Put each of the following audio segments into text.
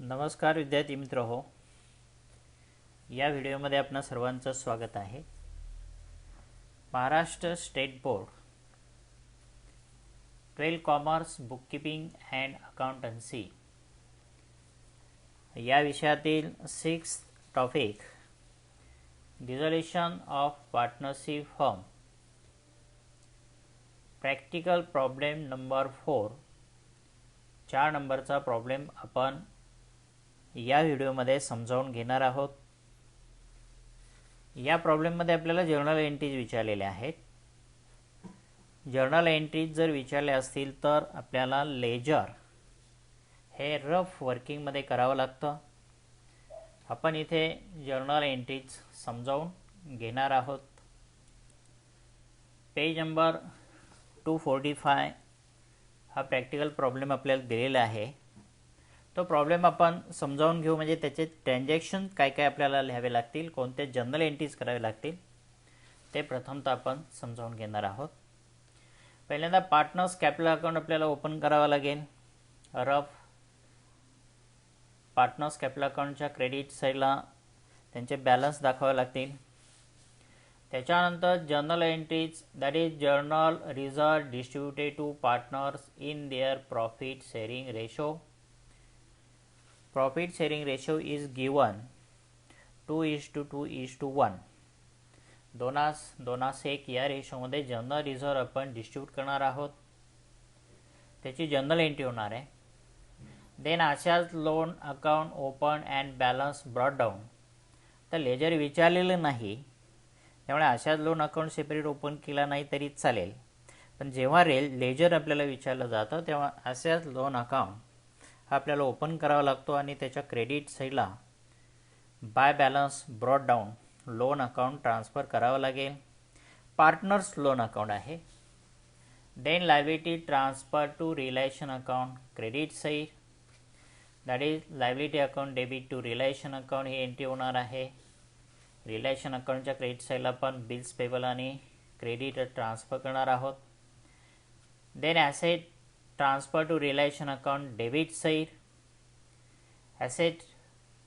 नमस्कार विद्यार्थी मित्र हो, या व्हिडिओमध्ये आपणा सर्वांचं स्वागत आहे। Maharashtra state board 12 commerce bookkeeping and accountancy या विषयातील 6th topic dissolution of partnership firm practical problem number 4 4 नंबरचा प्रॉब्लेम आपण या व्हिडिओमध्ये समजावून घेणार आहोत। या प्रॉब्लेममध्ये आपल्याला जर्नल एंट्रीज विचारलेले आहेत। जर्नल एंट्रीज जर विचारले असतील तर आपल्याला लेजर हे रफ वर्किंग मध्ये करावं लागतं। आपण इथे जर्नल एंट्रीज समजावून घेणार आहोत। पेज नंबर 245 हा प्रॅक्टिकल प्रॉब्लेम आपल्याला दिलेला आहे। तो प्रॉब्लेम आपण समजावून घेऊ, म्हणजे त्याचे ट्रान्झॅक्शन काय काय आपल्याला लिहावे लागतील, कोणते जर्नल एंट्रीज करावे लागतील ते प्रथमतः आपण समजावून घेणार आहोत। पहिल्यांदा पार्टनर्स कॅपिटल अकाउंट आपल्याला ओपन करावा लागेल। रफ पार्टनर्स कॅपिटल अकाउंटच्या क्रेडिट साईडला त्यांचे बॅलन्स दाखवावे लागतील। त्याच्यानंतर journal entries, that is journal result distributed to partners in their profit sharing ratio. Profit sharing ratio is given 2:2:1 2:1 या रेशोमध्ये जर्नल रिझर्व आपण डिस्ट्रीब्यूट करणार आहोत। त्याची जर्नल एंट्री होणार आहे। देन अशाच loan account open and balance brought down, तर लेजर विचारलेलं नाही त्यामुळे अशाच लोन अकाउंट सेपरेट ओपन केला नाही तरी चालेल, पण जेव्हा लेजर आपल्याला विचारलं जातं तेव्हा अशाच लोन अकाउंट आपल्याला ओपन करावा लागतो आणि त्याच्या क्रेडिट साईडला by balance brought down loan account transfer करावं लागेल। पार्टनर्स लोन अकाउंट आहे। Then liability transfer to relation account credit side, that is liability account debit to relation account ही एंट्री होणार आहे। रिलेशन अकाउंटच्या क्रेडिट साईडला आपण बिल्स पेबल आणि क्रेडिट ट्रान्सफर करणार आहोत। Then asset transfer to relation account debit side, asset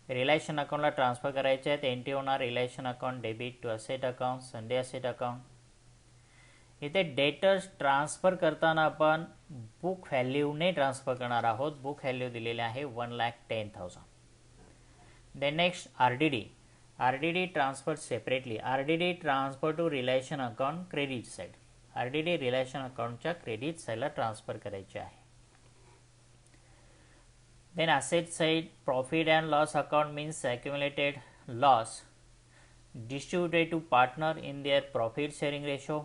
relation अकाउंटला ट्रान्सफर करायचे आहेत, एंट्री होणार relation account debit to asset account Sunday asset account. इथे डेटर्स ट्रान्सफर करताना आपण बुक व्हॅल्यूने ट्रान्सफर करणार आहोत। बुक व्हॅल्यू दिलेले आहे 1,10,000। Then next RDD transfer separately, RDD transfer to relation account credit side, RDD relation अकाउंटच्या क्रेडिट साईडला ट्रान्सफर करायचे आहे। Then asset side profit and loss account means accumulated loss distributed to partner in their profit sharing ratio.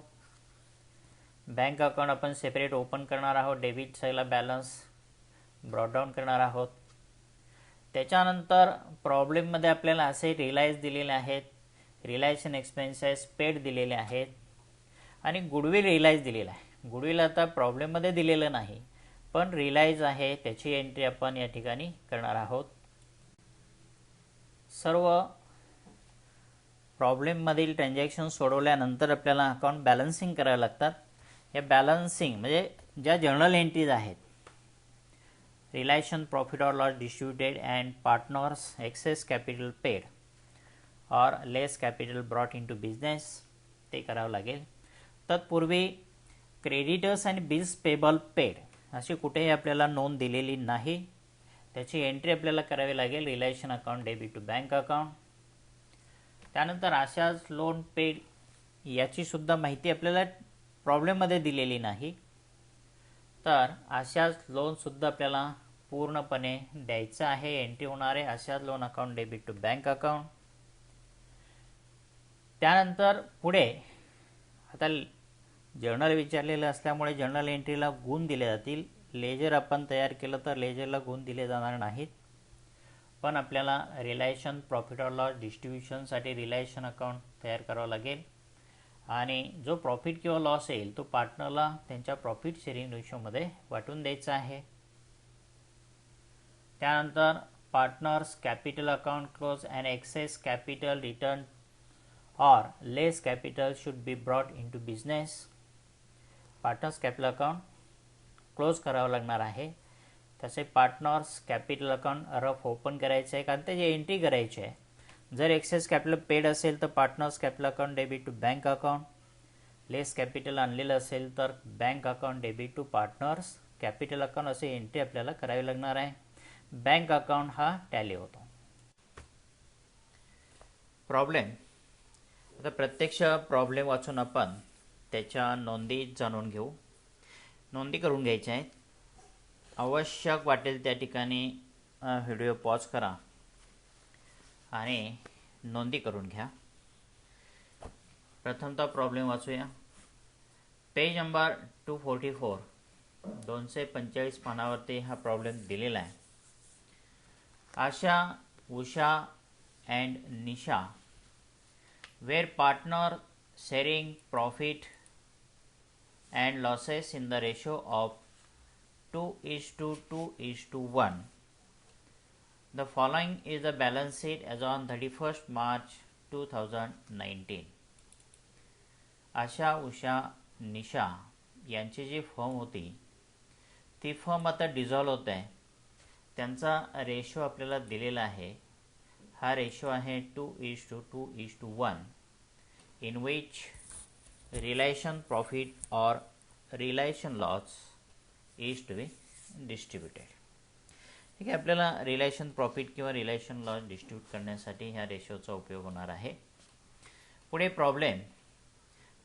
Bank account आपण separate open करणार आहोत, debit साईडला balance brought down करणार आहोत। त्याच्यानंतर प्रॉब्लेममध्ये आपल्याला असे रिलायन्स दिलेले आहेत, रिलायन्स एक्सपेन्सेस पेड दिलेले आहेत आणि गुडविल रिलाइज दिलेला आहे। गुडविल आता प्रॉब्लेममध्ये दिलेलं नाही पण रिलाइज आहे, त्याची एंट्री आपण या ठिकाणी करणार आहोत। सर्व प्रॉब्लेममधील ट्रान्झॅक्शन सोडवल्यानंतर आपल्याला अकाउंट बॅलन्सिंग करावे लागतात। या बॅलन्सिंग म्हणजे ज्या जर्नल एंट्रीज आहेत, relation profit or loss distributed and partners excess capital paid or less capital brought in to business, ते करावं लागेल। तत्पूर्वी क्रेडिटर्स आणि बिल्स पेबल पेड अशी कुठेही आपल्याला नोंद दिलेली नाही, त्याची एंट्री आपल्याला करावी लागेल relation account debit to bank account. त्यानंतर अशाच लोन पेड याची सुद्धा माहिती आपल्याला प्रॉब्लेममध्ये दिलेली नाही, तर अशाच लोन सुद्धा आपल्याला पूर्णपणे द्यायचं आहे, एंट्री होणार आहे अशाच loan account debit to bank account. त्यानंतर पुढे आता जर्नल विचारलेलं असल्यामुळे जर्नल एंट्रीला गुण दिले जातील। लेजर आपण तयार केलं तर लेजरला गुण दिले जाणार नाहीत, पण आपल्याला रिलेशन प्रॉफिट ऑर लॉस डिस्ट्रीब्युशनसाठी रिलेशन अकाउंट तयार करावं लागेल आणि जो प्रॉफिट किंवा लॉस येईल तो पार्टनरला त्यांच्या प्रॉफिट शेअरिंग रेशोमध्ये वाटून द्यायचा आहे। त्यानंतर partners capital account close and excess capital return or less capital should be brought into business. Partners capital account close करावं लागणार आहे। तसे partners capital account rough open करायचं आहे कारण त्याची एंट्री करायची आहे. जर एक्सेस कॅपिटल पेड असेल तर partners capital account debit to bank account, less capital आणलेलं असेल तर bank account debit to partners capital account असे एंट्री आपल्याला करावी लागणार आहे. बँक अकाउंट हा टॅली होतो. प्रॉब्लेम. आता प्रत्यक्ष प्रॉब्लेम वाचून आपण त्याच्या नोंदी जाणून घेऊ. नोंदी करून घ्यायच्या आहेत. आवश्यक वाटेल त्या ठिकाणी व्हिडिओ पॉज करा आणि नोंदी करून घ्या. प्रथमतः प्रॉब्लेम वाचूया. पेज नंबर 244 245 पानावरती हा प्रॉब्लेम दिलेला आहे. आशा, Usha and Nisha were partner sharing profit and losses in the ratio of 2:2:1. The following is the balance sheet as on 31st March 2019. आशा, उषा, निशा यांची जी फर्म होती ती फर्म आता डिझॉल्व होत आहे. त्यांचा रेशो आपल्याला दिलेला आहे. हा रेशो आहे 2:2:1 in which relation profit or relation loss is to be distributed. ठीक आहे. आपल्याला रिलेशन प्रॉफिट किंवा रिलेशन लॉस डिस्ट्रीब्यूट करण्यासाठी ह्या रेशोचा उपयोग होणार आहे. पुढे problem.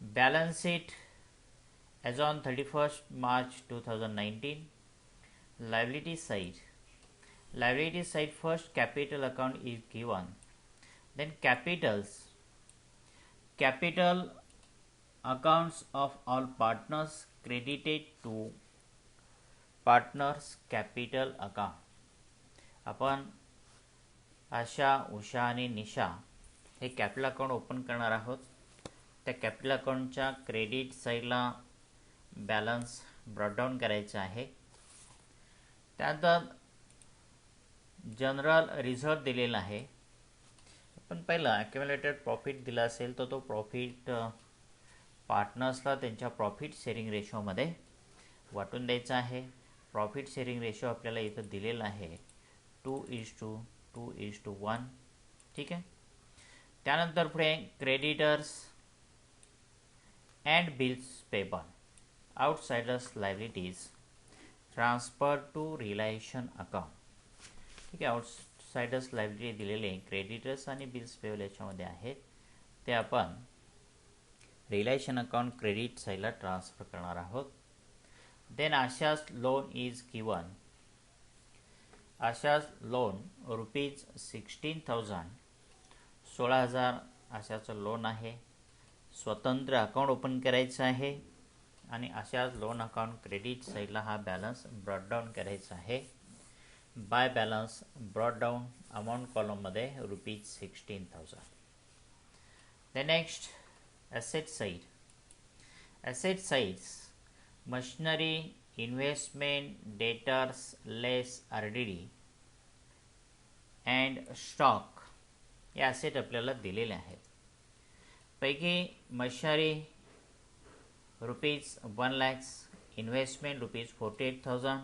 Balance sheet as on 31st March 2019. Liability side. Liability side, first capital account is given, then capital accounts of all partners credited to partners capital account. आपण आशा, उषा आणि निशा हे कॅपिटल अकाउंट ओपन करणार आहोत. त्या कॅपिटल अकाउंटच्या credit साईडला balance ब्रॉडडाऊन करायचं आहे. त्यानंतर जनरल रिझर्व दिलेला आहे. पण पहिला ॲक्युम्युलेटेड प्रॉफिट दिला असेल तर तो प्रॉफिट पार्टनर्सला त्यांच्या प्रॉफिट शेअरिंग रेशोमध्ये वाटून द्यायचा आहे. प्रॉफिट शेअरिंग रेशो आपल्याला इथं दिलेला आहे 2:2:1. ठीक आहे. त्यानंतर पुढे creditors and bills payable outsiders liabilities transfer to relation account. ठीक आहे. आउटसाइडर्स लायबिलिटी दिलेले क्रेडिटर्स आणि बिल्स पेबल याच्यामध्ये आहेत. ते आपण रिलेशन अकाउंट क्रेडिट साईडला ट्रान्सफर करणार आहोत. Then Asha's loan is given. Asha's loan ₹16,000 16,000 आशाचं लोन आहे. स्वतंत्र अकाउंट ओपन करायचं आहे आणि आशास लोन अकाउंट क्रेडिट साईडला हा बॅलन्स ब्रॉडडाऊन करायचा आहे. बाय बॅलन्स ब्रॉडडाऊन अमाऊंट कॉलममध्ये ₹16,000. The next asset side. Asset sides machinery, investment, debtors, less RDD and stock या ॲसेट आपल्याला दिलेले आहेत. पैकी machinery ₹1,00,000, investment ₹48,000,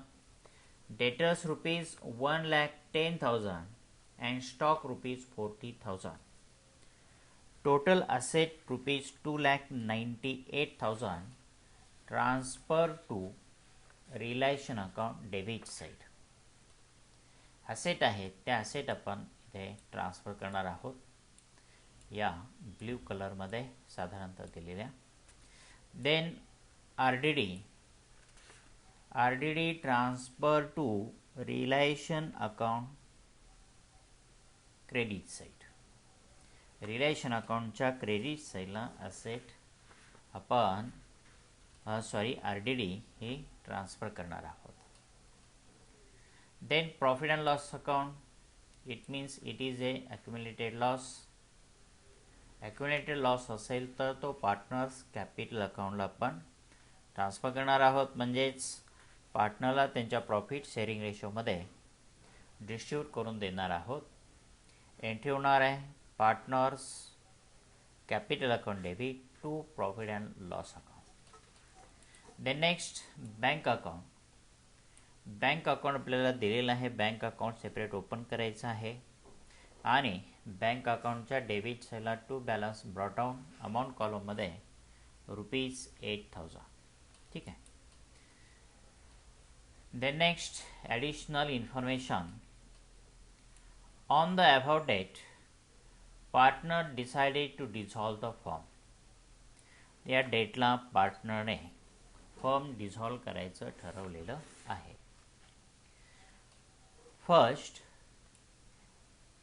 debtors ₹1,10,000 and stock ₹40,000. Total asset ₹2,98,000 transfer to relation account debit side. Asset आहेत त्या asset आपण इथे ट्रान्सफर करणार आहोत या ब्ल्यू कलरमध्ये साधारणतः दिलेल्या. Then RDD transfer to relation account credit side. Relation अकाउंटच्या क्रेडिट साईडला ॲसेट आपण RDD ही ट्रान्सफर करणार आहोत. Then profit and loss account. It means it is a accumulated loss. Accumulated loss असेल तर तो पार्टनर्स कॅपिटल अकाउंटला आपण ट्रान्सफर करणार आहोत. म्हणजेच पार्टनरला त्यांच्या प्रॉफिट शेअरिंग रेशोमध्ये डिस्ट्रीब्यूट करून देणार आहोत. एंट्री होणार आहे partners capital account debit to profit and loss account. Then next bank account. Bank account आपल्याला दिलेलं आहे, बँक अकाउंट सेपरेट ओपन करायचं आहे आणि बँक अकाउंटच्या डेबिट साईडला to balance brought down amount कॉलममध्ये ₹8,000. ठीक आहे. Then next, additional information. On the above date, partner decided to dissolve the firm. या डेटला पार्टनरने फर्म डिझॉल्व करायचं ठरवलेलं आहे. First,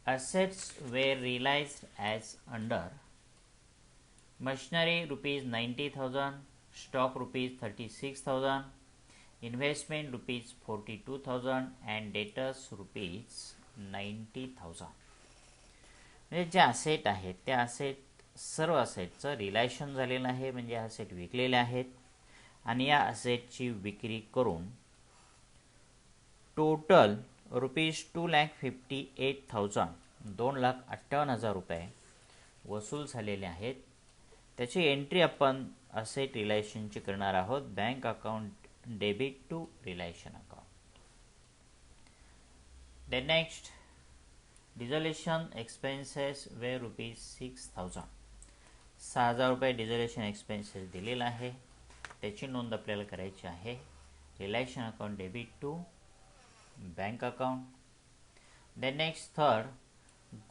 assets were realized as under machinery ₹90,000, stock ₹36,000, investment ₹42,000 and debtors ₹90,000. म्हणजे जे असेट आहेत त्या सर्व असेटचं रिलायशन झालेलं आहे, म्हणजे असेट विकलेले आहेत आणि या असेटची विक्री करून टोटल ₹2,58,000 ₹2,58,000 वसूल झालेले आहेत. त्याची एंट्री आपण असेट रिलेशनची करणार आहोत. Bank account debit to relation account. Then next, dissolution expenses were ₹6,000. ₹6,000 dissolution expenses दिलेला आहे, त्याची नोंद आपल्याला करायची आहे. Relation account debit to bank account. Then next, third,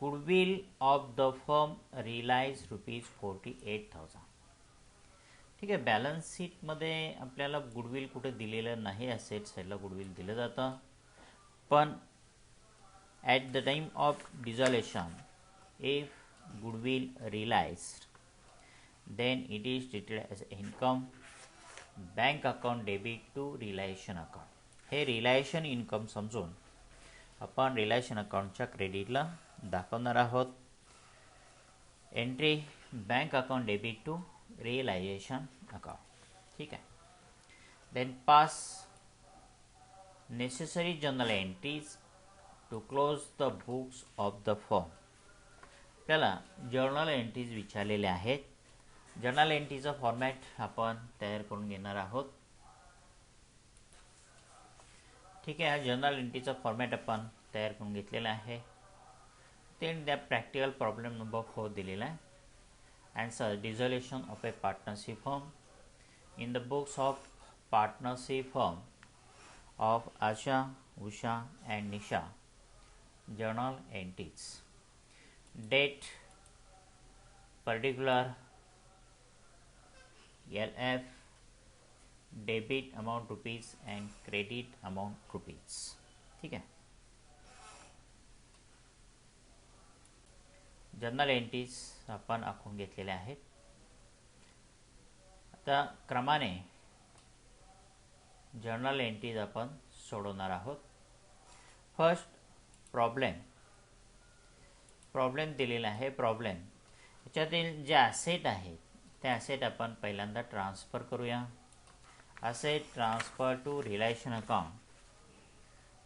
goodwill of the firm realized ₹48,000. ठीक आहे. बॅलन्स शीटमध्ये आपल्याला गुडविल कुठे दिलेलं नाही, असेट साईडला गुडविल दिलं जातं, पण at the time of dissolution if goodwill realised then it is treated as income. Bank account debit to relation account. हे रिलेशन इन्कम समजून आपण रिलेशन अकाउंटच्या क्रेडिटला दाखवणार आहोत. Entry bank account debit to realisation account. ठीक आहे. Then pass necessary journal entries to close the books of the firm. आपल्याला जर्नल एंट्रीज विचारलेले आहेत. जर्नल एंट्रीचा फॉर्मॅट आपण तयार करून घेणार आहोत. ठीक आहे. हा जर्नल एंट्रीचा फॉर्मॅट आपण तयार करून घेतलेला आहे. ते त्या प्रॅक्टिकल प्रॉब्लेम नंबर 4 दिलेला आहे. Answer, dissolution of a partnership firm. In the books of partnership firm of Asha, Usha and Nisha, journal entries. Date, particular, LF, debit amount rupees and credit amount rupees. ठीक आहे. जर्नल एंट्रीज आपण आखून घेतलेल्या आहेत. आता क्रमाने जर्नल एंट्रीज आपण सोडवणार आहोत. फर्स्ट, प्रॉब्लेम दिलेला आहे. प्रॉब्लेम याच्यातील जे ॲसेट आहेत ते ॲसेट आपण पहिल्यांदा ट्रान्सफर करूया. Asset transfer to relation account.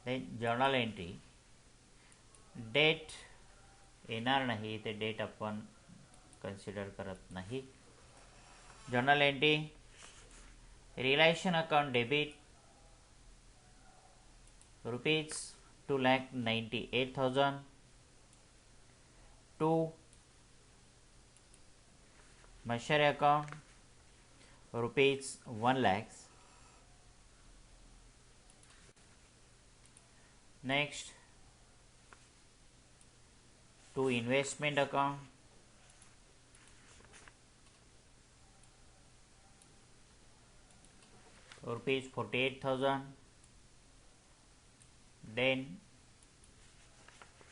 Then journal entry. Date येणार नाही, ते डेट आपण कन्सिडर करत नाही. Journal entry, relation account debit ₹2,98,000 to machinery account ₹1,00,000. Next, to investment account ₹48,000. Then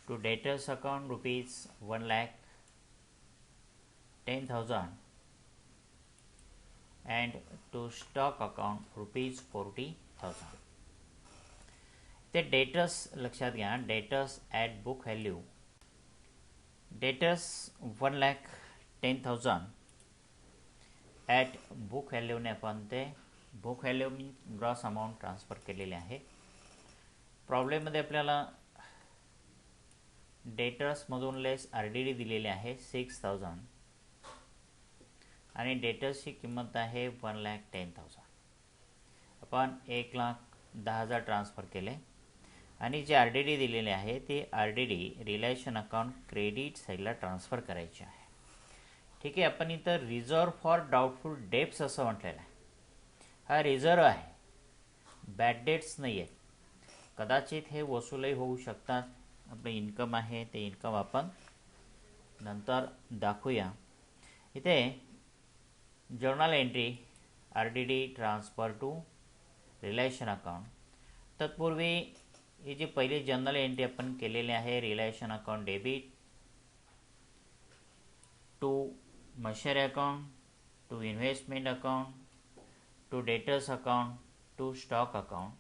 to debtors account ₹1,10,000 and to stock account ₹40,000. ते debtors लक्षात घ्या. Debtors at book value. Debtors 1,10,000 at book व्हॅल्यूने आपण ते book value gross amount transfer केलेले आहे. प्रॉब्लेममध्ये आपल्याला डेटर्समधून लेस RDD दिलेले आहे 6,000 आणि डेटर्सची किंमत आहे 1,10,000. आपण 1,00,000 10,000 ट्रान्सफर केले आणि जे RDD दिलेले आहे ते RDD रिलेशन अकाउंट क्रेडिट साईडला ट्रान्सफर करायचे आहे. ठीक आहे. आपण इथं रिझर्व फॉर डाऊटफुल डेट्स असं म्हटलेलं आहे. हा रिझर्व आहे, बॅड डेट्स नाही आहेत. कदाचित हे वसूलही होऊ शकतात. आपलं इन्कम आहे ते इन्कम आपण नंतर दाखवूया. इथे journal entry RDD transfer to relation account. तत्पूर्वी ही जी पहिली जर्नल एंट्री आपण केलेली आहे, relation account debit to machinery account to investment account to debtors account to stock account.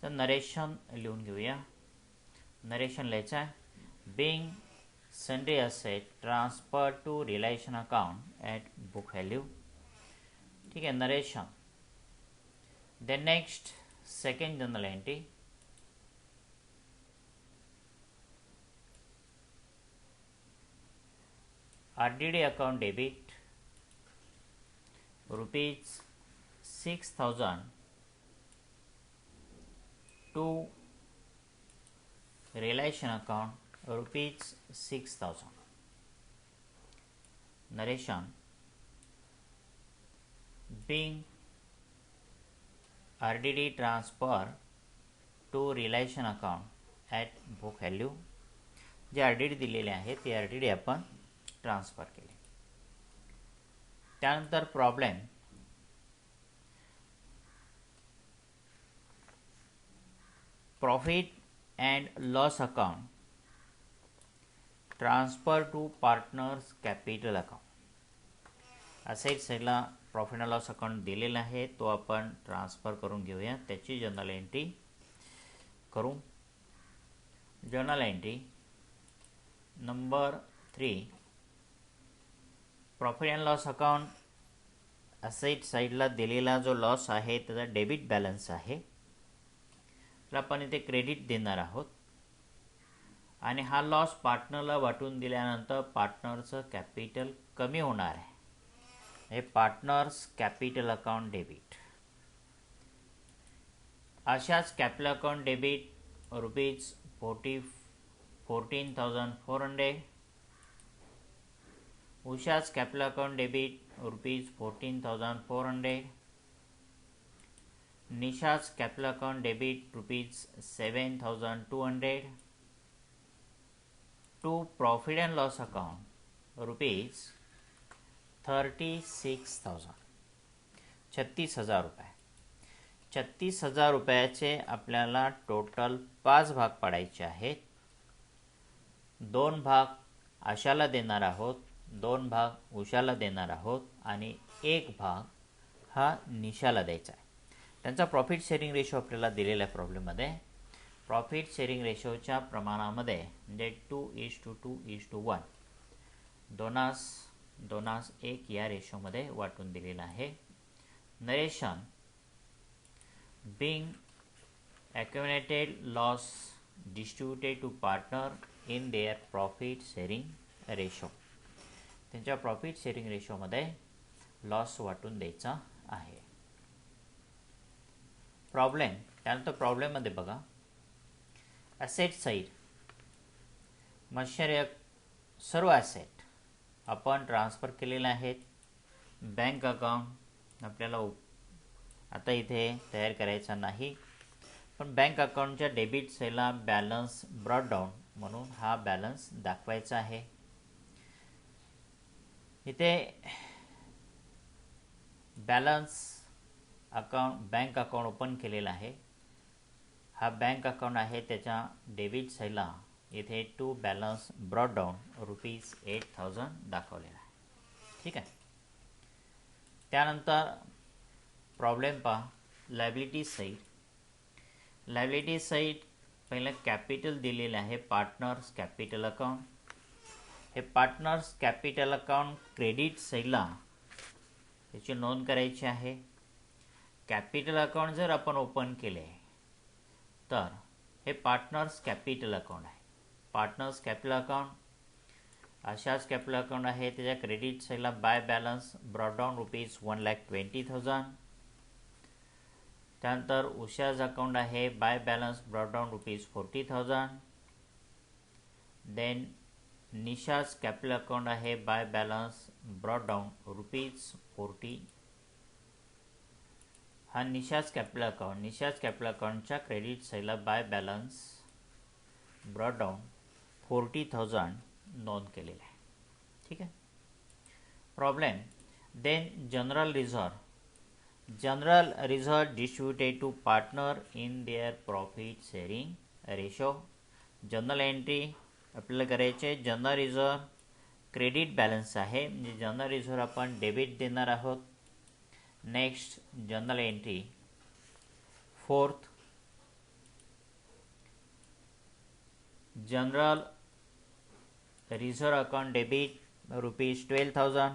तर नरेशन लिहून घेऊया. नरेशन लिहायचं आहे. Being sundry asset transfer to relation account at book value. ठीक आहे. Narration. Then next second journal entry. RDD account debit rupees 6,000 to relation account rupees 6,000. Narration. Being RDD transfer to relation account at book value. जे RDD दिलेले आहे ते RDD आपण transfer केले. त्यानंतर problem. Profit and loss account transfer to partners capital account. Asset साईडला profit and loss account दिलेला आहे, तो आपण ट्रान्सफर करून घेऊया. त्याची जर्नल एंट्री करू. Journal entry number 3. Profit and loss account asset साईडला दिलेला जो लॉस आहे त्याचा डेबिट बॅलन्स आहे, तर आपण इथे क्रेडिट देणार आहोत. आणि हा लॉस पार्टनरला वाटून दिल्यानंतर पार्टनरचं कॅपिटल कमी होणार आहे. हे पार्टनर्स कॅपिटल अकाउंट डेबिट. अशाच capital account debit rupees 14,400. उषा's capital account debit rupees 14,400. Nisha's capital account debit rupees 7,200. To profit and loss account rupees 36,000. 36,000 रुपये. 36,000 रुपयाचे आपल्याला टोटल 5 भाग पाडायचे आहेत. 2 भाग आशाला देणार आहोत, 2 भाग उषाला देणार आहोत आणि 1 भाग हा निशाला द्यायचा आहे. त्यांचा प्रॉफिट शेअरिंग रेशो आपल्याला दिलेल्या प्रॉब्लेममध्ये प्रॉफिट शेअरिंग रेशोच्या प्रमाणामध्ये म्हणजे 2:2:1 दोनास 1 या रेशोमध्ये वाटून दिलेला आहे. Narration. Being accumulated loss distributed to partner in their profit sharing ratio. त्यांच्या प्रॉफिट शेअरिंग रेशोमध्ये लॉस वाटून द्यायचा आहे. प्रॉब्लेम. त्यानंतर प्रॉब्लेममध्ये बघा, ॲसेट साईड मशरी सर्व ॲसेट आपण ट्रान्सफर केलेले आहेत. बँक अकाउंट आपल्याला आता इथे तयार करायचा नाही, पण बँक अकाउंटच्या डेबिट साईडला बॅलन्स ब्रॉट डाऊन म्हणून हा बॅलन्स दाखवायचा आहे. इथे balance account bank account open केलेला आहे. हा बँक अकाउंट आहे, त्याच्या डेबिट साईडला इथे to balance brought down rupees 8,000 दाखवलेला आहे. ठीक आहे. त्यानंतर प्रॉब्लेम पहा, लायबिलिटी साईड. लायबिलिटी साईड पहिलं कॅपिटल दिलेलं आहे, पार्टनर्स कॅपिटल अकाउंट. हे पार्टनर्स कॅपिटल अकाउंट क्रेडिट साईडला त्याची नोंद करायची आहे. कॅपिटल अकाउंट जर आपण ओपन केले तर हे पार्टनर्स कॅपिटल अकाउंट आहे. पार्टनर्स कॅपिटल अकाउंट अशाच कॅपिटल अकाउंट आहे, त्याच्या क्रेडिट साईडला by balance brought down rupees 1,20,000. त्यानंतर उषाज अकाउंट आहे by balance brought down ₹40,000. Then Nisha's capital account आहे बाय बॅलन्स ब्रॉट डाऊन ₹40. हा निशाज कॅपिटल अकाउंटच्या क्रेडिट साईडला बाय बॅलन्स ब्रॉट डाऊन 40,000 नोंद केलेला आहे. ठीक आहे. Problem. Then general reserve distributed to partner in their profit sharing ratio. General entry आपल्याला करायचे. जनरल रिझर्व क्रेडिट बॅलन्स आहे, म्हणजे जनरल रिझर्व आपण डेबिट देणार आहोत. Next general entry 4th general reserve account debit ₹12,000.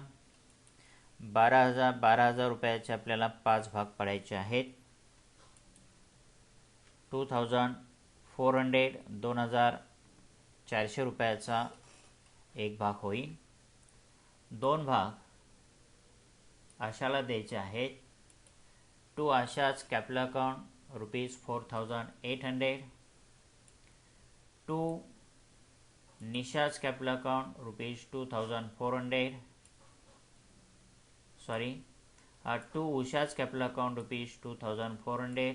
12,000 रुपयाचे आपल्याला 5 भाग पडायचे आहेत. 2,400 2,400 रुपयाचा एक भाग होईल. 2 भाग आशाला द्यायचे आहेत. To Asha's capital account ₹4,800. To Nisha's capital account ₹2,400. To Usha's capital account ₹2,400.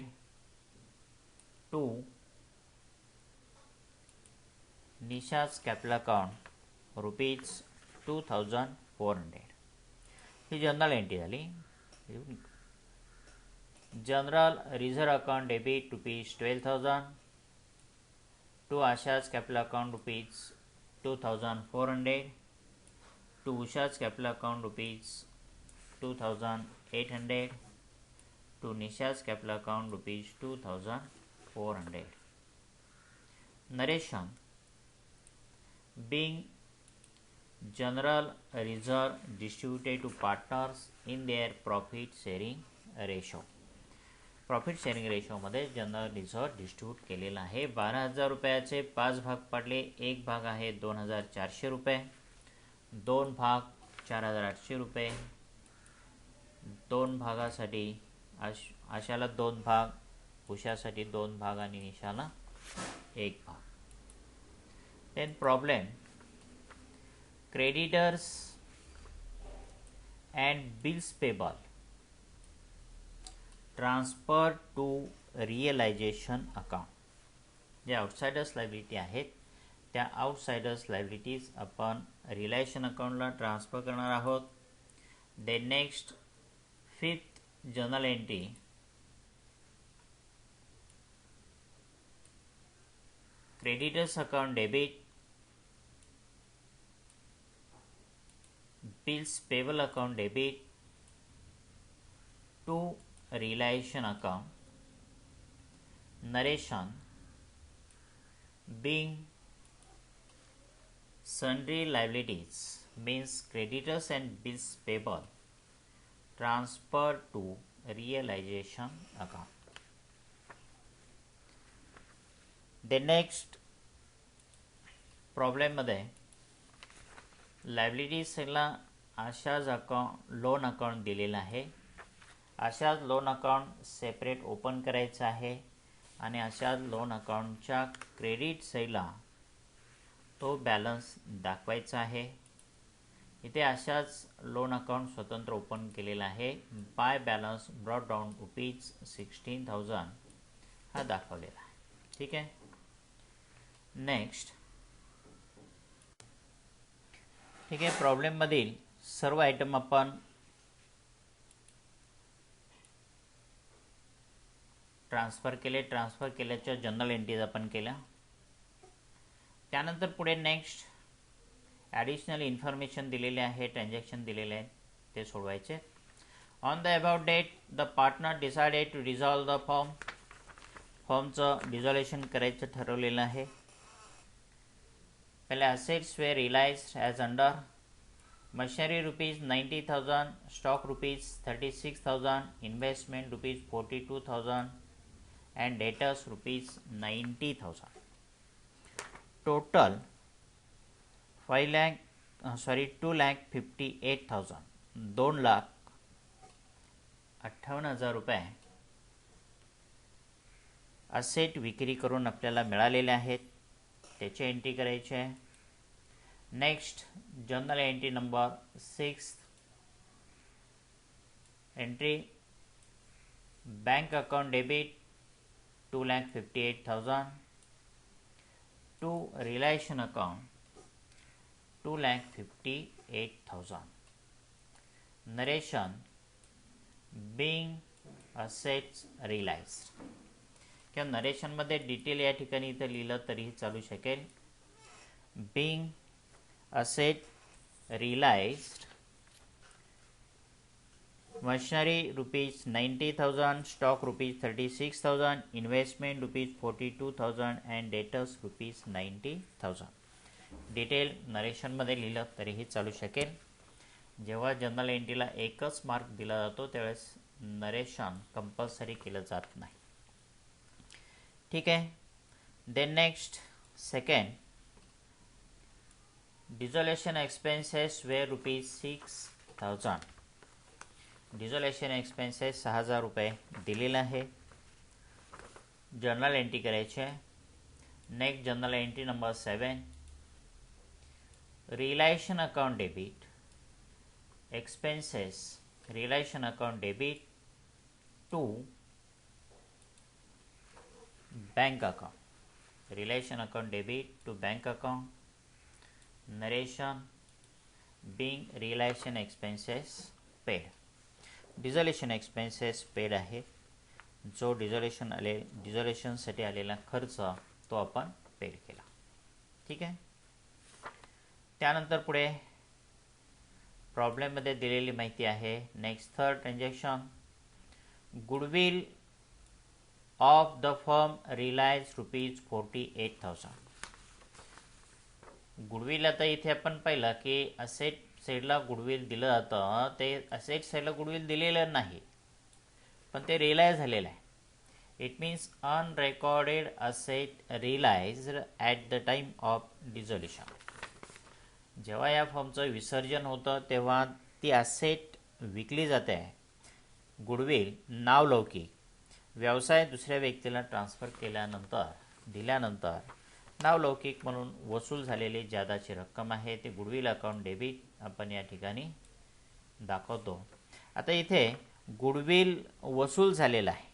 To Nisha's capital account ₹2,400. ही जनरल एंट्री झाली. General reserve account debit ₹12,000. To Asha's capital account ₹2,400. To Usha's capital account ₹2,800. To Nisha's capital account ₹2,400. Narration. being general reserve distributed to partners in their profit sharing ratio. Profit sharing रेशोमध्ये general reserve distribute केलेला आहे. 12,000 रुपयाचे 5 भाग पडले. एक भाग आहे 2,400 रुपये, 2 भाग 4,800 रुपये. 2 भागासाठी आशाला 2 भाग, उषासाठी 2 भाग आणि निशाला 1 भाग. Then problem. Creditors and bills payable transfer to realisation account. जे आउटसाइडर्स लायबिलिटी आहेत त्या आउटसाइडर्स लायबिलिटीज आपण रिअलायझेशन अकाउंटला ट्रान्सफर करणार आहोत. Then next 5th journal entry creditors account debit, bills payable account debit to realization account. Narration. being sundry liabilities means creditors and bills payable transfer to realization account. The next problem मध्ये लायबिलिटीजला Asha's account loan account दिलेला आहे. अशाच loan account separate open करायचं आहे आणि अशाच loan अकाउंटच्या credit साईडला तो बॅलन्स दाखवायचा आहे. इथे अशाच लोन अकाउंट स्वतंत्र ओपन केलेला आहे. बाय बॅलन्स ब्रॉट डाऊन ₹16,000 हा दाखवलेला आहे. ठीक आहे. नेक्स्ट. ठीक आहे. प्रॉब्लेममधील सर्व आयटम आपण ट्रान्सफर केल्याच्या जनरल एंट्रीज आपण केल्या. त्यानंतर पुढे नेक्स्ट ॲडिशनल इन्फॉर्मेशन दिलेले आहे, ट्रान्झॅक्शन दिलेले आहेत, ते सोडवायचे. On the about date the partner decided to dissolve the फॉर्मचं डिझॉल्युशन करायचं ठरवलेलं आहे. पहिले assets were realised as under machinery ₹90,000, stock ₹36,000, investment ₹42,000 and debtors ₹90,000. Total 2,58,000 2,58,000 रुपये असेट विक्री करून आपल्याला मिळालेले आहेत त्याची एंट्री करायची आहे. Next journal entry number 6 entry bank account debit 2,58,000 to relation account 2,58,000. Narration being assets realized. किंवा नरेशनमध्ये डिटेल या ठिकाणी इथं लिहिलं तरीही चालू शकेल. being asset realized, machinery ₹90,000, stock ₹36,000, investment ₹42,000 and debtors ₹90,000. Detail नरेशनमध्ये लिहिलं तरीही चालू शकेल. जेव्हा जर्नल एंट्रीला एकच मार्क दिला जातो त्यावेळेस नरेशन कंपल्सरी केलं जात नाही. ठीक आहे. Then next second, dissolution expenses were ₹6,000. Dissolution expenses 6,000 रुपये दिलेला आहे. जर्नल एंट्री करायची आहे. Next journal entry number 7 relation account debit expenses relation account debit to bank account relation account debit to bank account. Narration being relation expenses paid. Dissolution expenses paid आहे. जो डिझोल्युशनसाठी आलेला खर्च तो आपण पेड केला. ठीक आहे. त्यानंतर पुढे प्रॉब्लेममध्ये दिलेली माहिती आहे. Next third transaction, goodwill of the firm relies ₹48,000. Goodwill आता इथे आपण पाहिलं की असेट साईडला गुडविल दिलं जातं. ते असेट साईडला गुडविल दिलेलं नाही पण ते रिलायज झालेलं आहे. It means unrecorded asset realised at the time of dissolution. जेव्हा या फर्मचं विसर्जन होतं तेव्हा ती असेट विकली जाते. गुडविल नावलौकिक व्यवसाय दुसऱ्या व्यक्तीला ट्रान्सफर दिल्यानंतर नावलौकिक म्हणून वसूल झालेली ज्यादाची रक्कम आहे ते गुडविल अकाउंट डेबिट आपण या ठिकाणी दाखवतो. आता इथे गुडविल वसूल झालेला आहे.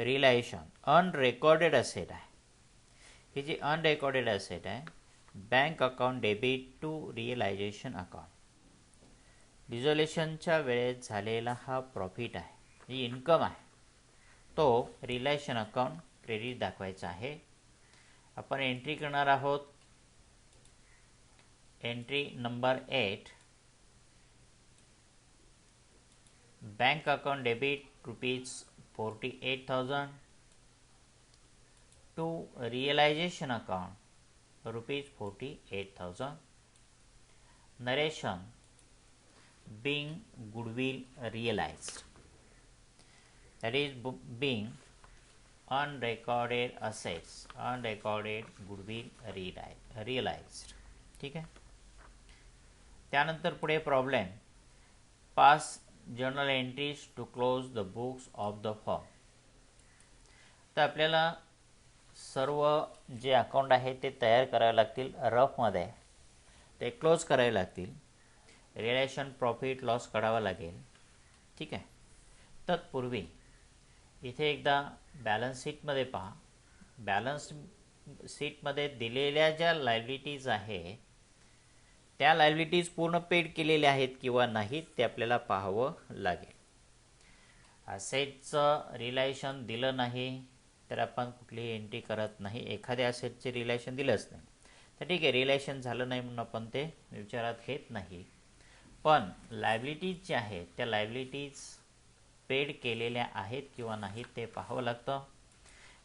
रिलायशन अनरेकॉर्डेड असेट आहे. ही जी अनरेकॉर्डेड असेट आहे bank account debit to realisation account. डिझोल्युशनच्या वेळेत झालेला हा प्रॉफिट आहे, ही इन्कम आहे, तो रिलेशन अकाउंट क्रेडिट दाखवायचा आहे. आपण एंट्री करणार आहोत. Entry number 8 bank account debit ₹48,000 to realisation account ₹48,000. Narration being goodwill realized, that is being unrecorded assets, unrecorded goodwill realized. ठीक आहे. त्यानंतर पुढे problem, pass journal entries to close the books of the firm. तर आपल्याला सर्व जे account आहे ते तयार करावे लागतील. रफमध्ये ते क्लोज करावे लागतील. रिलेशन प्रॉफिट लॉस काढावा लागेल. ठीक आहे. तत्पूर्वी इथे एकदा बॅलन्स शीटमध्ये पहा. बॅलन्स शीटमध्ये दिलेल्या ज्या लायबिलिटीज आहे त्या लायबिलिटीज पूर्ण पेड केलेल्या आहेत किंवा नाहीत ते आपल्याला पाहावं लागेल. असेटचं रिलेशन दिलं नाही तर आपण कुठलीही एंट्री करत नाही. एखाद्या असेटचे रिलेशन दिलंच नाही तर ठीक आहे, रिलेशन झालं नाही म्हणून आपण ते विचारात घेत नाही. पण लायबिलिटीज ज्या आहेत त्या लायबिलिटीज पेड केलेल्या आहेत किंवा नाहीत ते पाहावं लागतं.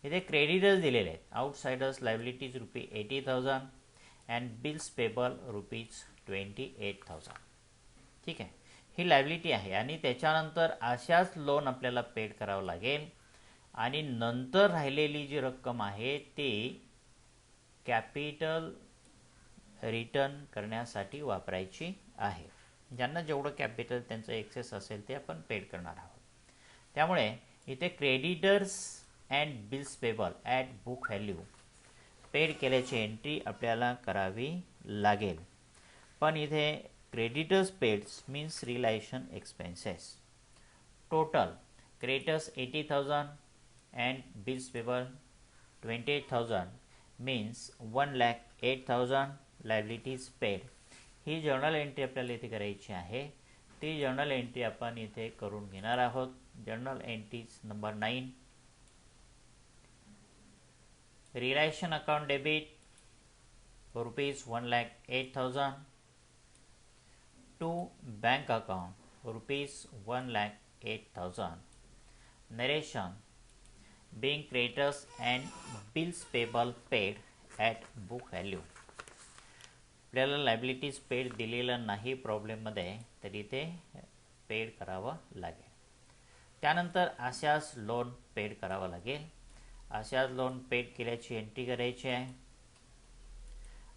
इथे क्रेडिटर्स दिलेले आहेत. Outsiders liabilities ₹80,000 and bills payable ₹28,000. ठीक आहे. ही लायबिलिटी आहे आणि त्याच्यानंतर अशाच लोन आपल्याला पेड करावं लागेल आणि नंतर राहिलेली जी रक्कम आहे ती कॅपिटल रिटर्न करण्यासाठी वापरायची आहे. ज्यांना जेवढं कॅपिटल त्यांचं एक्सेस असेल ते आपण पेड करणार आहोत. त्यामुळे इथे creditors and bills payable at book value paid केल्याची एंट्री आपल्याला करावी लागेल. पण इथे creditors pads means realisation expenses. Total creditors 80,000 and bills payable 28,000 means 1,08,000 liabilities paid. He journal entry आपल्याला इथे करायची आहे. ती जर्नल एंट्री आपण इथे करून घेणार आहोत. Journal entries number 9. Relation account debit rupees 1,08,000 to bank account rupees 1,08,000. Narration being creditors and bills payable paid at book value. आपल्याला लायबिलिटीज पेड दिलेलं नाही प्रॉब्लेममध्ये, तरी ते पेड करावं लागेल. त्यानंतर आशास लोन पेड करावं लागेल. आशास लोन पेड केल्याची एंट्री करायची आहे.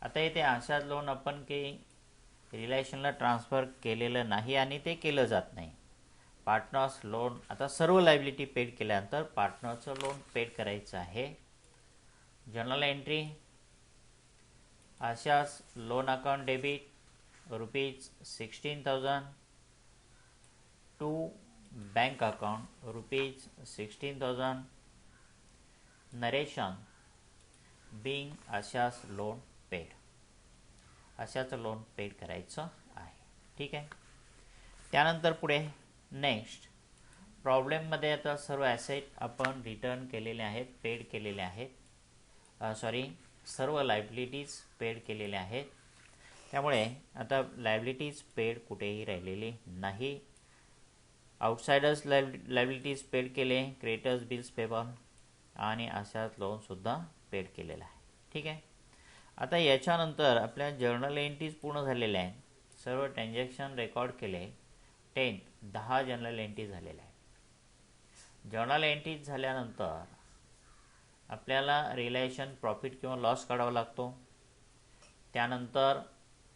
आता इथे आशास लोन आपण काही रिलेशनला ट्रान्सफर केलेलं नाही आणि ते केलं जात नाही. पार्टनर्स लोन, आता सर्व लायबिलिटी पेड केल्यानंतर पार्टनरचं लोन पेड करायचं आहे. Journal entry Asha's loan account debit rupees 16,000 to bank account rupees 16,000. Narration being Asha's loan paid. आशाचं लोन पेड करायचं आहे. ठीक आहे. त्यानंतर पुढे नेक्स्ट प्रॉब्लेममध्ये आता सर्व ॲसेट आपण रिटर्न केलेले आहेत, पेड केलेले आहेत. सर्व लायबिलिटीज पेड केलेल्या आहेत. त्यामुळे आता लायबिलिटीज पेड कुठेही राहिलेली नाही. आउटसाइडर्स लायबिलिटीज पेड केले, क्रेडिटर्स बिल्स पेबल आणि अशाच लोनसुद्धा पेड केलेला आहे. ठीक आहे. आता याच्यानंतर आपल्या जर्नल एंट्रीज पूर्ण झालेल्या आहेत. सर्व ट्रान्झॅक्शन रेकॉर्ड केले. 10 जर्नल एंट्री झालेल्या आहेत. जर्नल एंट्रीज झाल्यानंतर आपल्याला रिलेशन प्रॉफिट किंवा लॉस काढावा लागतो. त्यानंतर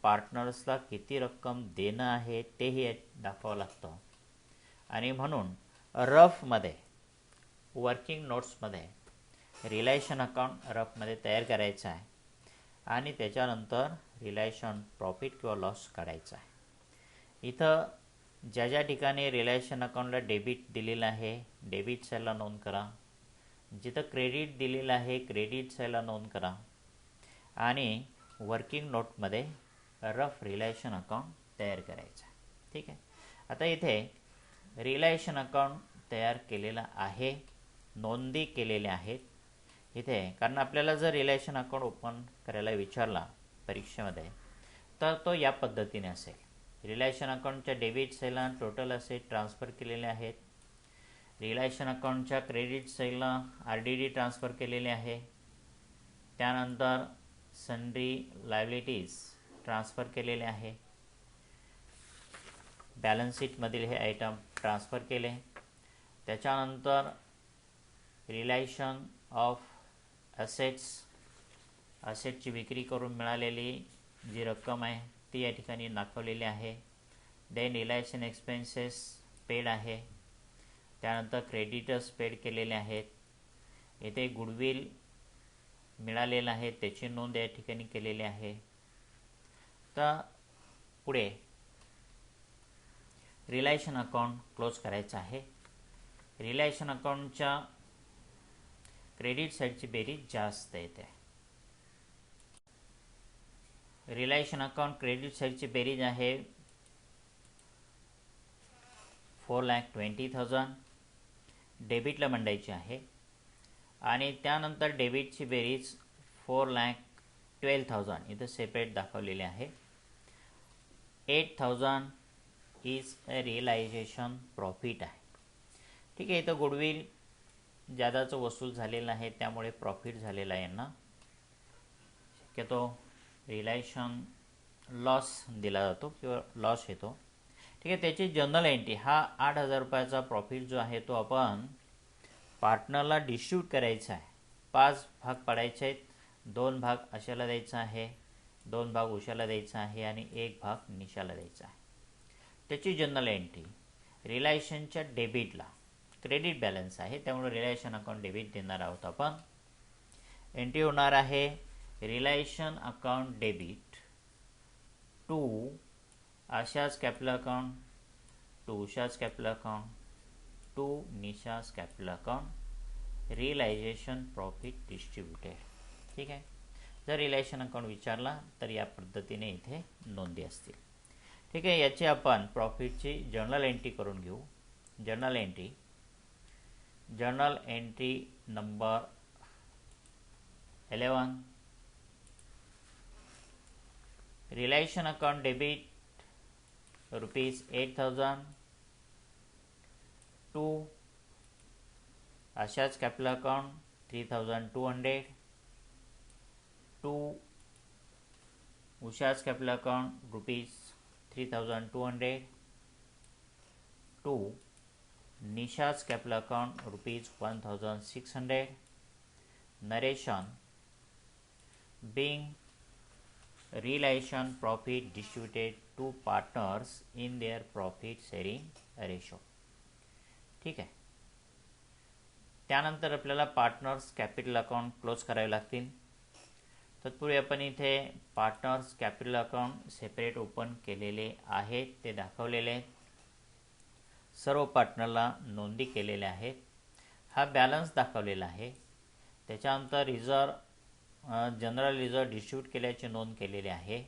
पार्टनर्सला किती रक्कम देणं आहे तेही दाखवावं लागतं. आणि म्हणून रफमध्ये वर्किंग नोट्समध्ये रिलेशन अकाउंट रफमध्ये तयार करायचं आहे आणि त्याच्यानंतर रिलेशन प्रॉफिट किंवा लॉस काढायचा आहे. इथं ज्या ज्या ठिकाणी रिलेशन अकाउंटला डेबिट दिलेलं आहे, डेबिट साईडला नोंद करा. जिथं क्रेडिट दिलेलं आहे, क्रेडिट साईडला नोंद करा. आणि वर्किंग नोटमध्ये रफ रिलेशन अकाउंट तयार करायचं आहे. ठीक आहे. आता इथे रिलेशन अकाउंट तयार केलेलं आहे, नोंदी केलेल्या आहेत इथे. कारण आपल्याला जर रिलेशन अकाउंट ओपन करायला विचारला परीक्षेमध्ये तर तो या पद्धतीने असेल. रिलेशन अकाउंटच्या डेबिट साईडला टोटल असेट ट्रान्सफर केलेले आहेत. रिलेशन अकाउंटच्या क्रेडिट साईडला RDD ट्रान्सफर केलेले आहे. त्यानंतर सन्ड्री लायबिलिटीज ट्रान्सफर केलेले आहे. बॅलन्स शीटमधील हे आयटम ट्रान्सफर केले. त्याच्यानंतर रिलेशन ऑफ असेटची विक्री करून मिळालेली जी रक्कम आहे ती या ठिकाणी दाखवलेली आहे. देन रिलेशन एक्सपेन्सेस पेड आहे. त्यानंतर क्रेडिटर्स पेड केलेले आहेत. येथे गुडविल मिळालेलं आहे त्याची नोंद या ठिकाणी केलेली आहे. तर पुढे रिलेशन अकाउंट क्लोज करायचं आहे. रिलेशन अकाउंटच्या क्रेडिट साईडची बेरीज जास्त येते. रिलेशन अकाउंट क्रेडिट साईडची बेरीज आहे 4,20,000 डेबिटला मांडायची आहे. आणि त्यानंतर डेबिटची बेरीज 4,12,000 इथं सेपरेट दाखवलेले आहे. 8,000 इज अ रिअलायझेशन प्रॉफिट आहे. ठीक आहे. इथं गुडविल जादाचं वसूल झालेलं आहे त्यामुळे प्रॉफिट झालेला आहे यांना. शक्यतो रिलेशन लॉस दिला जातो किंवा लॉस येतो. ठीक आहे. त्याची जर्नल एंट्री हा 8,000 रुपयाचा प्रॉफिट जो आहे तो आपण पार्टनरला डिस्ट्रीब्यूट करायचा आहे. 5 भाग पाडायचे आहेत. 2 भाग आशाला द्यायचा आहे, 2 भाग उषाला द्यायचा आहे आणि 1 भाग निशाला द्यायचा आहे. त्याची जर्नल एंट्री रिलेशनच्या डेबिटला क्रेडिट बॅलन्स आहे, त्यामुळे रिलायशन अकाउंट डेबिट देणार आहोत आपण. एंट्री होणार आहे realisation account debit to Asha's capital account, to Usha's capital account, to Nisha's capital account, realisation profit distributed. ठीक आहे. जर रिलायशन अकाउंट विचारला तर या पद्धतीने इथे नोंदी असतील. ठीक आहे. याची आपण प्रॉफिटची जर्नल एंट्री करून घेऊ. Journal entry number 11. Realisation account debit ₹8,000 to Asha's capital account 3,200 to Usha's capital account ₹3,200 to Nisha's capital account ₹1,600. Narration being realization profit distributed to partners in their profit sharing ratio. ठीक आहे. त्यानंतर आपल्याला partners capital account close करावे लागतील. तत्पूर्वी आपण इथे partners capital account separate open केलेले आहेत, ते दाखवलेले आहेत. सर्व पार्टनरला नोंदी केलेल्या आहेत. हा बॅलन्स दाखवलेला आहे. त्याच्यानंतर जनरल रिझर्व डिस्ट्रीब्यूट केल्याची नोंद केलेली आहे.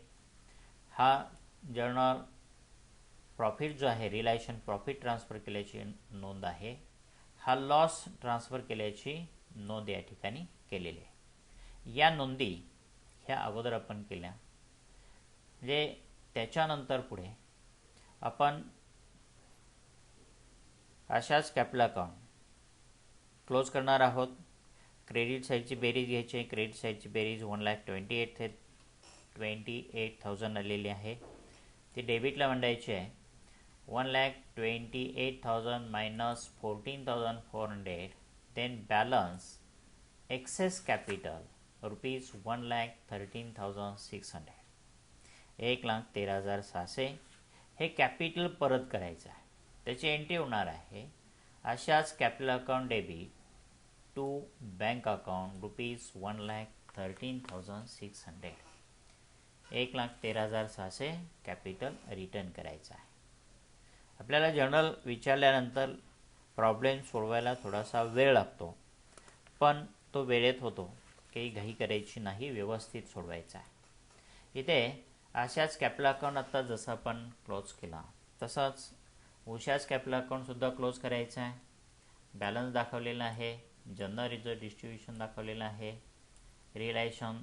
हा जर्नल प्रॉफिट जो आहे, रिलायशन प्रॉफिट ट्रान्सफर केल्याची नोंद आहे. हा लॉस ट्रान्सफर केल्याची नोंद या ठिकाणी केलेली आहे. या नोंदी ह्या अगोदर आपण केल्या, म्हणजे त्याच्यानंतर पुढे आपण अशाच कॅपिटल अकाउंट क्लोज करणार आहोत. क्रेडिट साईडची बेरीज घ्यायची आहे. क्रेडिट साईडची बेरीज 1,28,000 आलेली आहे. ती डेबिटला मांडायची आहे. 1,28,000 minus 14,400, then balance excess capital ₹1,13,600. 1,13,600 हे कॅपिटल परत करायचं आहे. त्याची एंट्री होणार आहे अशाच capital account debit to bank account ₹1,13,600. 1,13,600 capital return करायचं आहे. आपल्याला जर्नल विचारल्यानंतर प्रॉब्लेम सोडवायला थोडासा वेळ लागतो, पण तो वेळेत होतो. काही घाई करायची नाही, व्यवस्थित सोडवायचा आहे. इथे अशाच कॅपिटल अकाउंट आता जसं आपण क्लोज केला तसंच उषाच कॅपिटल अकाउंटसुद्धा क्लोज करायचं आहे. बॅलन्स दाखवलेला आहे. जनरल रिझर्व डिस्ट्रीब्युशन दाखवलेलं आहे. रिलायशन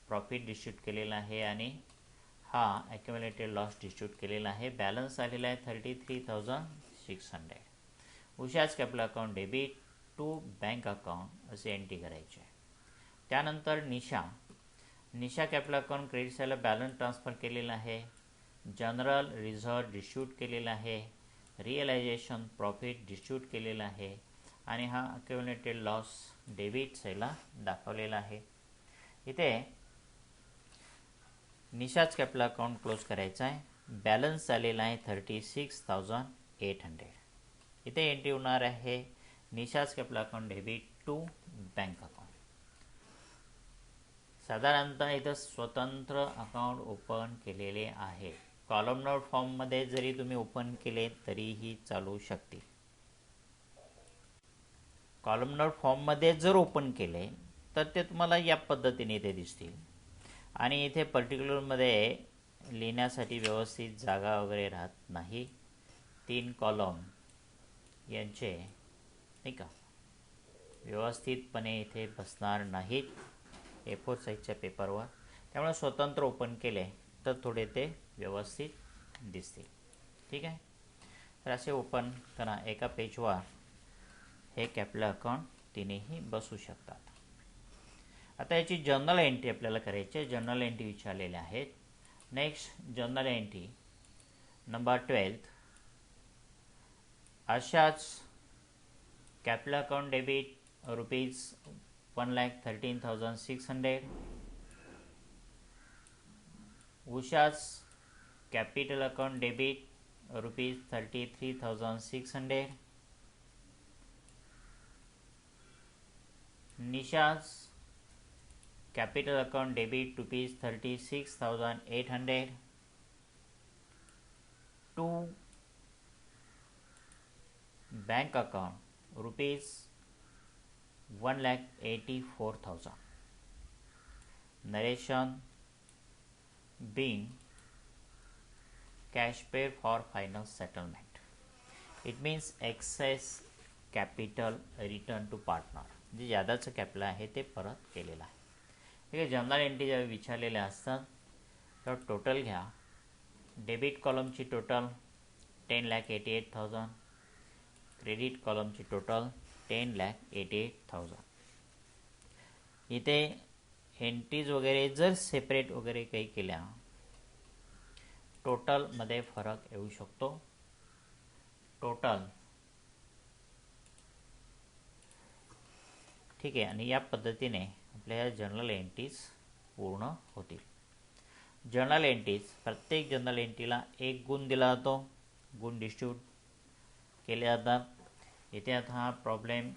प्रॉफिट डिस्ट्रीब्यूट केलेला आहे आणि हा ॲक्युम्युलेटेड लॉस डिस्ट्रीब्यूट केलेला आहे. बॅलन्स आलेला आहे 33,600. उषाच capital account debit to bank account असे एंट्री करायचे आहे. त्यानंतर निशा कॅपिटल अकाउंट क्रेडिट साईडला बॅलन्स ट्रान्सफर केलेला आहे. जनरल रिझर्व डिस्ट्रीब्यूट केलेला आहे. रिअलायझेशन प्रॉफिट डिस्ट्रीब्यूट केलेला आहे आणि हा ॲक्युम्युलेटेड लॉस डेबिट साईडला दाखवलेला आहे. इथे निशाच कॅपिटल अकाउंट क्लोज करायचा आहे. बॅलन्स आलेला आहे 36,800. इथे एंट्री होणार आहे निशाच capital account debit to bank account. साधारणतः इथं स्वतंत्र अकाउंट ओपन केलेले आहे. कॉलमनर फॉर्ममध्ये जरी तुम्ही ओपन केले तरीही चालू शकते. कॉलमनर फॉर्ममध्ये जर ओपन केले तर ते तुम्हाला या पद्धतीने इथे दिसतील आणि इथे पर्टिक्युलरमध्ये लिहिण्यासाठी व्यवस्थित जागा वगैरे राहत नाही. 3 कॉलम यांचे नाही का व्यवस्थितपणे इथे बसणार नाहीत A4 साईजच्या पेपरवर. त्यामुळे स्वतंत्र ओपन केले तर थोडे ते व्यवस्थित दिसतील. ठीक आहे. तर असे ओपन करा. एका पेजवर हे कॅपिटल अकाउंट तिन्ही बसू शकतात. आता याची जर्नल एंट्री आपल्याला करायची आहे. जर्नल एंट्री विचारलेल्या आहेत. Next journal entry number 12. अशाच कॅपिटल अकाउंट डेबिट ₹1,13,600. उषाच capital account debit ₹33,600. Nisha's capital account debit rupees 36,800 to bank account rupees 1,84,000. Narration being cash paid for final settlement. It means excess capital return to partner. जे जादाचं capital आहे ते परत केलेलं आहे. ठीक आहे. जर्नल एंट्री ज्यावेळी विचारलेल्या असतात तर टोटल घ्या. डेबिट कॉलमची टोटल 10,88,000. क्रेडिट कॉलमची टोटल 10,88,000. इथे एंट्रीज वगैरे जर सेपरेट वगैरे काही केल्या टोटलमध्ये फरक येऊ शकतो. टोटल ठीक आहे. आणि या पद्धतीने आपल्या जर्नल एंट्रीज पूर्ण होतील. जर्नल एंट्रीज प्रत्येक जर्नल एंट्रीला एक गुण दिला जातो. गुण डिस्ट्रीब्यूट केले जातात. इथे आता हा प्रॉब्लेम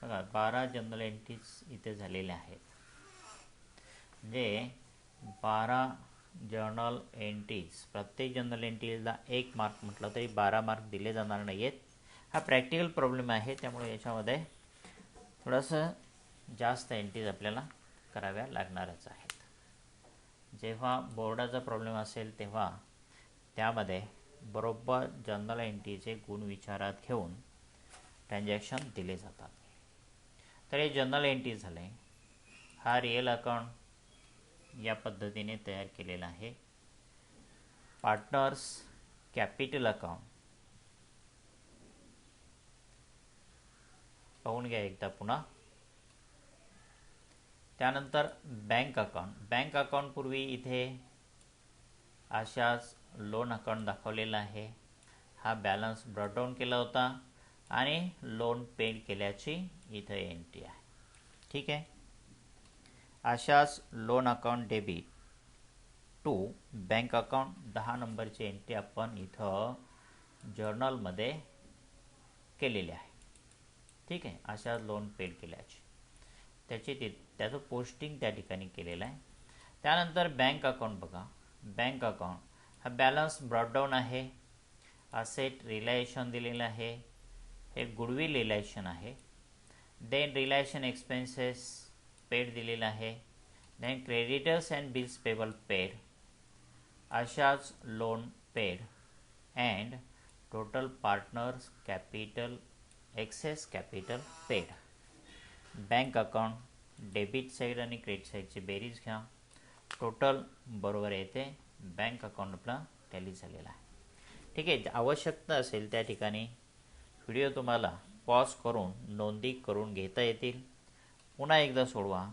बघा 12 जर्नल एंट्रीज इथे झालेल्या आहेत. म्हणजे 12 जर्नल एंट्रीज प्रत्येक जर्नल एंट्रीला 1 मार्क म्हटलं तरी 12 मार्क दिले जाणार नाही आहेत. हा प्रॅक्टिकल प्रॉब्लेम आहे त्यामुळे याच्यामध्ये थोडंसं जास्त एंट्रीज आपल्याला कराव्या लागणारच आहेत. जेव्हा बोर्डाचा प्रॉब्लेम असेल तेव्हा त्यामध्ये बरोबर जर्नल एंट्रीचे गुण विचारात घेऊन ट्रान्झॅक्शन दिले जातात. तर हे जर्नल एंट्री झाले. हा रिअल अकाउंट या पद्धतीने तयार केलेला आहे. पार्टनर्स कॅपिटल अकाउंट पाहून घ्या एकदा पुन्हा. त्यानंतर बँक अकाउंट. बँक अकाउंट पूर्वी इथे अशाच लोन अकाउंट दाखवलेला आहे. हा बॅलन्स ब्रॉडडाऊन केला होता आणि लोन पेड केल्याची इथे एंट्री आहे. ठीक आहे. अशाच loan account debit to bank account 10 नंबरची एंट्री आपण इथं जर्नलमध्ये केलेली आहे. ठीक आहे. अशा लोन पेड केल्याची त्याचं पोस्टिंग त्या ठिकाणी केलेलं आहे. त्यानंतर बँक अकाउंट बघा. बँक अकाउंट हा बॅलन्स ब्रॉडडाऊन आहे. असेट रिलायशन दिलेलं आहे. हे गुडविल रिलायशन आहे. देन रिलायशन एक्सपेन्सेस पेड दिलेलं आहे. Then creditors and bills payable paid. अशाच loan paid and total partners capital excess capital paid. Bank account debit side आणि क्रेडिट साईडची बेरीज घ्या. टोटल बरोबर येते. बँक अकाउंट आपला टॅली झालेला आहे. ठीक आहे. आवश्यकता असेल त्या ठिकाणी व्हिडिओ तुम्हाला पॉज करून नोंदी करून घेता येतील. पुन्हा एकदा सोडवा,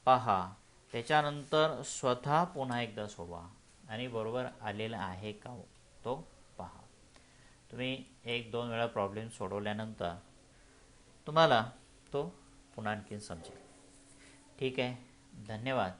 पहा, त्याच्यानंतर स्वतः पुन्हा एकदा सोडवा आणि बरोबर आलेला आहे का तो पहा. तुम्ही 1-2 वेळा प्रॉब्लेम सोडवल्यानंतर तुम्हाला तो पुन्हा आणखी समजेल. ठीक आहे. धन्यवाद.